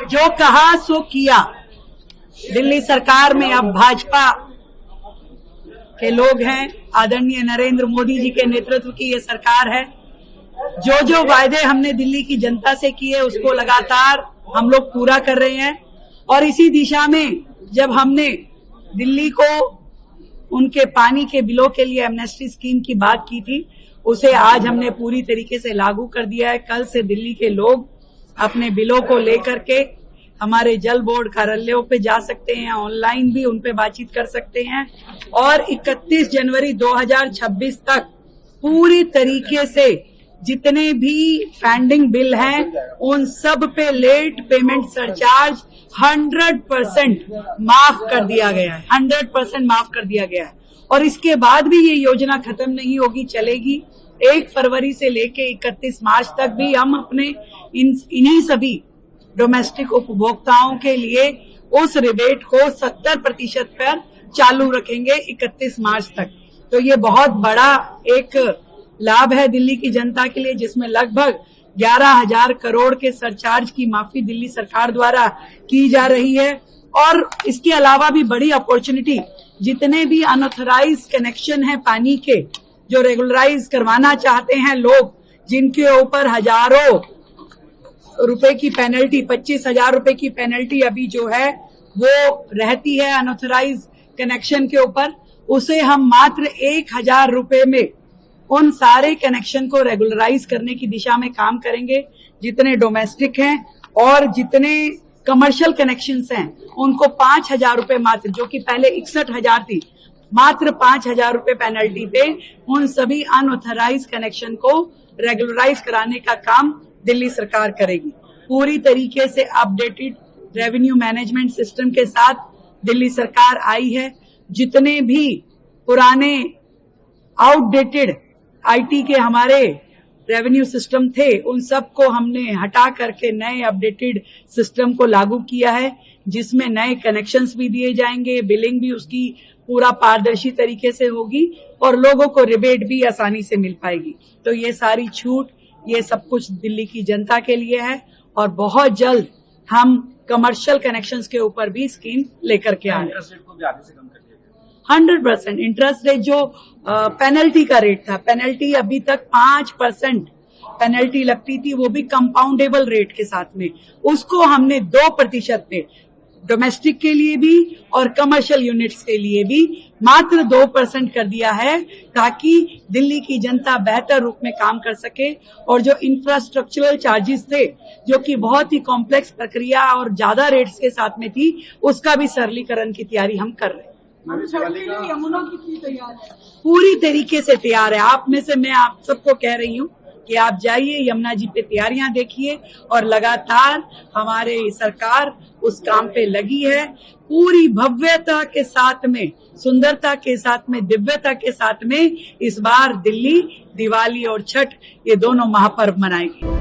जो कहा सो किया। दिल्ली सरकार में अब भाजपा के लोग हैं, आदरणीय नरेंद्र मोदी जी के नेतृत्व की ये सरकार है। जो जो वायदे हमने दिल्ली की जनता से किए उसको लगातार हम लोग पूरा कर रहे हैं। और इसी दिशा में जब हमने दिल्ली को उनके पानी के बिलों के लिए एमनेस्टी स्कीम की बात की थी, उसे आज हमने पूरी तरीके से लागू कर दिया है। कल से दिल्ली के लोग अपने बिलों को लेकर के हमारे जल बोर्ड कार्यालयों पे जा सकते हैं, ऑनलाइन भी उन पे बातचीत कर सकते हैं। और 31 जनवरी 2026 तक पूरी तरीके से जितने भी पेंडिंग बिल हैं उन सब पे लेट पेमेंट सरचार्ज 100% माफ कर दिया गया है। 100% माफ कर दिया गया है। और इसके बाद भी ये योजना खत्म नहीं होगी, चलेगी। 1 फरवरी से लेके 31 मार्च तक भी हम अपने इन्हीं सभी डोमेस्टिक उपभोक्ताओं के लिए उस रिबेट को 70% पर चालू रखेंगे 31 मार्च तक। तो ये बहुत बड़ा एक लाभ है दिल्ली की जनता के लिए, जिसमें लगभग 11,000 करोड़ के सरचार्ज की माफी दिल्ली सरकार द्वारा की जा रही है। और इसके अलावा भी बड़ी अपॉर्चुनिटी, जितने भी अनऑथराइज कनेक्शन है पानी के, जो रेगुलराइज करवाना चाहते हैं लोग, जिनके ऊपर हजारों रुपए की पेनल्टी, 25,000 रुपए की पेनल्टी अभी जो है वो रहती है अनऑथराइज कनेक्शन के ऊपर, उसे हम मात्र 1,000 रुपए में उन सारे कनेक्शन को रेगुलराइज करने की दिशा में काम करेंगे। जितने डोमेस्टिक हैं और जितने कमर्शियल कनेक्शंस हैं उनको 5,000 रुपए मात्र, जो कि पहले 61,000 थी, मात्र 5,000 रुपए पेनल्टी पे उन सभी अनऑथराइज कनेक्शन को रेगुलराइज कराने का काम दिल्ली सरकार करेगी। पूरी तरीके से अपडेटेड रेवेन्यू मैनेजमेंट सिस्टम के साथ दिल्ली सरकार आई है। जितने भी पुराने आउटडेटेड आईटी के हमारे रेवेन्यू सिस्टम थे उन सबको हमने हटा करके नए अपडेटेड सिस्टम को लागू किया है, जिसमें नए कनेक्शंस भी दिए जाएंगे, बिलिंग भी उसकी पूरा पारदर्शी तरीके से होगी और लोगों को रिबेट भी आसानी से मिल पाएगी। तो ये सारी छूट, ये सब कुछ दिल्ली की जनता के लिए है। और बहुत जल्द हम कमर्शियल कनेक्शंस के ऊपर भी स्कीम लेकर के आए। 100% इंटरेस्ट रेट जो पेनल्टी का रेट था, पेनल्टी अभी तक 5% पेनल्टी लगती थी, वो भी कंपाउंडेबल रेट के साथ में, उसको हमने 2% पे डोमेस्टिक के लिए भी और कमर्शियल यूनिट्स के लिए भी मात्र 2% कर दिया है, ताकि दिल्ली की जनता बेहतर रूप में काम कर सके। और जो इंफ्रास्ट्रक्चरल चार्जेस थे, जो कि बहुत ही कॉम्प्लेक्स प्रक्रिया और ज्यादा रेट्स के साथ में थी, उसका भी सरलीकरण की तैयारी हम कर रहे हैं। यमुना कितनी तैयार है? पूरी तरीके से तैयार है। आप में से मैं आप सबको कह रही हूँ कि आप जाइए यमुना जी पे तैयारियां देखिए, और लगातार हमारे सरकार उस काम पे लगी है। पूरी भव्यता के साथ में, सुंदरता के साथ में, दिव्यता के साथ में इस बार दिल्ली दिवाली और छठ ये दोनों महापर्व मनाएगी।